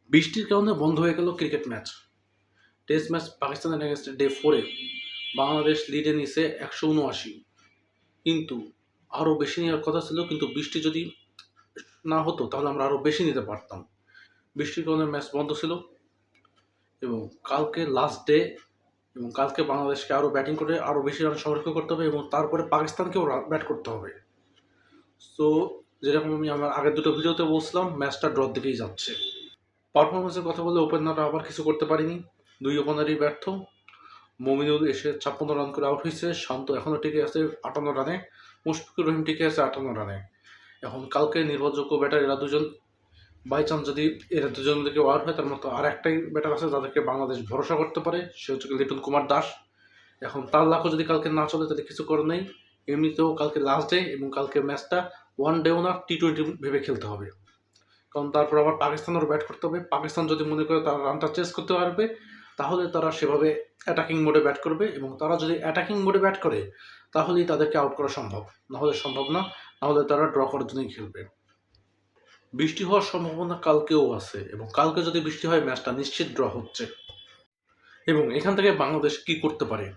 বৃষ্টির কারণে বন্ধ হয়ে গেল ক্রিকেট ম্যাচ। টেস্ট ম্যাচ পাকিস্তানের এগেনস্টে ডে 4-এ বাংলাদেশ লিডে নিছে 179, কিন্তু আরও বেশি নেওয়ার কথা ছিল, কিন্তু বৃষ্টি যদি না হতো তাহলে আমরা আরও বেশি নিতে পারতাম। বৃষ্টির কারণে ম্যাচ বন্ধ ছিল এবং কালকে লাস্ট ডে, এবং কালকে বাংলাদেশকে আরও ব্যাটিং করে আরও বেশি রান সংরক্ষণ করতে হবে এবং তারপরে পাকিস্তানকেও ব্যাট করতে হবে। সো যেরকম আমি আমার আগের দুটো ভিডিওতে বলছিলাম, ম্যাচটা ড্রর দিকেই যাচ্ছে। পারফরমেন্সের কথা বলে ওপেনাররা আবার কিছু করতে পারিনি, দুই ওপেনারই ব্যর্থ। মমিনুল এসে 56 রান করে আউট হয়েছে, শান্ত এখনও টিকে আছে 58 রানে, মুশফিকুর রহিম টিকে আছে 58 রানে। এখন কালকে নির্ভরযোগ্য ব্যাটার এরা দুজন, বাই চান্স যদি এরা দুজন থেকে আউট হয়, তার মতো আর একটাই ব্যাটার আছে যাদেরকে বাংলাদেশ ভরসা করতে পারে, সে হচ্ছে লিটন কুমার দাস। এখন তার লাখও যদি কালকে না চলে তাহলে কিছু করার নেই। এমনিতেও কালকে লাস্ট ডে এবং কালকে ম্যাচটা ওয়ান ডেও না, T20 ভেবে খেলতে হবে, কারণ তারপর আবার পাকিস্তানেরও ব্যাট করতে হবে। পাকিস্তান যদি মনে করে তারা রানটা চেস করতে পারবে, তাহলে তারা সেভাবে অ্যাটাকিং মোডে ব্যাট করবে, এবং তারা যদি অ্যাটাকিং মোডে ব্যাট করে তাহলেই তাদেরকে আউট করা সম্ভব, নাহলে সম্ভব না, নাহলে তারা ড্র করার জন্যই খেলবে। বৃষ্টি হওয়ার সম্ভাবনা কালকেও আছে, এবং কালকে যদি বৃষ্টি হয় ম্যাচটা নিশ্চিত ড্র হচ্ছে। এবং এখান থেকে বাংলাদেশ কি করতে পারে?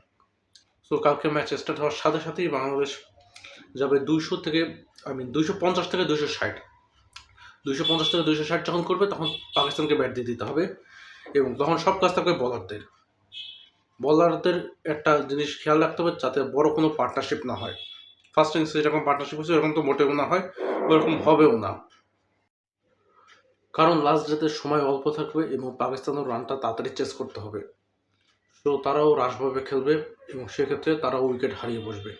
সো কালকে ম্যাচ স্টার্ট হওয়ার সাথে সাথেই বাংলাদেশ যাবে 250 থেকে 260, 250 থেকে 260 যখন করবে তখন পাকিস্তানকে ব্যাট দিয়ে দিতে হবে, এবং তখন সব কাজ থাকবে বলারদের একটা জিনিস খেয়াল রাখতে হবে, যাতে বড় কোনো পার্টনারশিপ না হয়। ফার্স্ট ইনিংসে যেরকম পার্টনারশিপ হয়েছে এরকম তো মোটেও না হয়, ওরকম হবেও না, কারণ লাস্ট ডেতে সময় অল্প থাকবে এবং পাকিস্তানের রানটা তাড়াতাড়ি চেস করতে হবে। তো তারাও রাশভাবে খেলবে এবং সেক্ষেত্রে তারাও উইকেট হারিয়ে বসবে,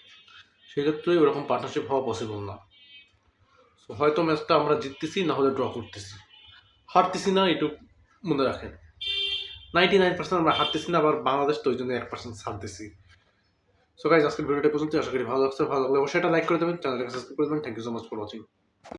সেক্ষেত্রে ওরকম পার্টনারশিপ হওয়া পসিবল না। সো হয়তো ম্যাচটা আমরা জিততেছি, না হলে ড্র করতেছি, হারতেছি না, একটু মনে রাখেন। 99% আমরা হারতেছি না, আবার বাংলাদেশ তো ওই জন্য 1% ছাড়তেছি। সো গাইজ, আজকের ভিডিওটা পর্যন্ত, আশা করি ভালো লাগছে। ভালো লাগলে অবশ্যই এটা লাইক করে দেবেন, চ্যানেলটাকে সাবস্ক্রাইব করে দেবেন। Thank you so much for watching.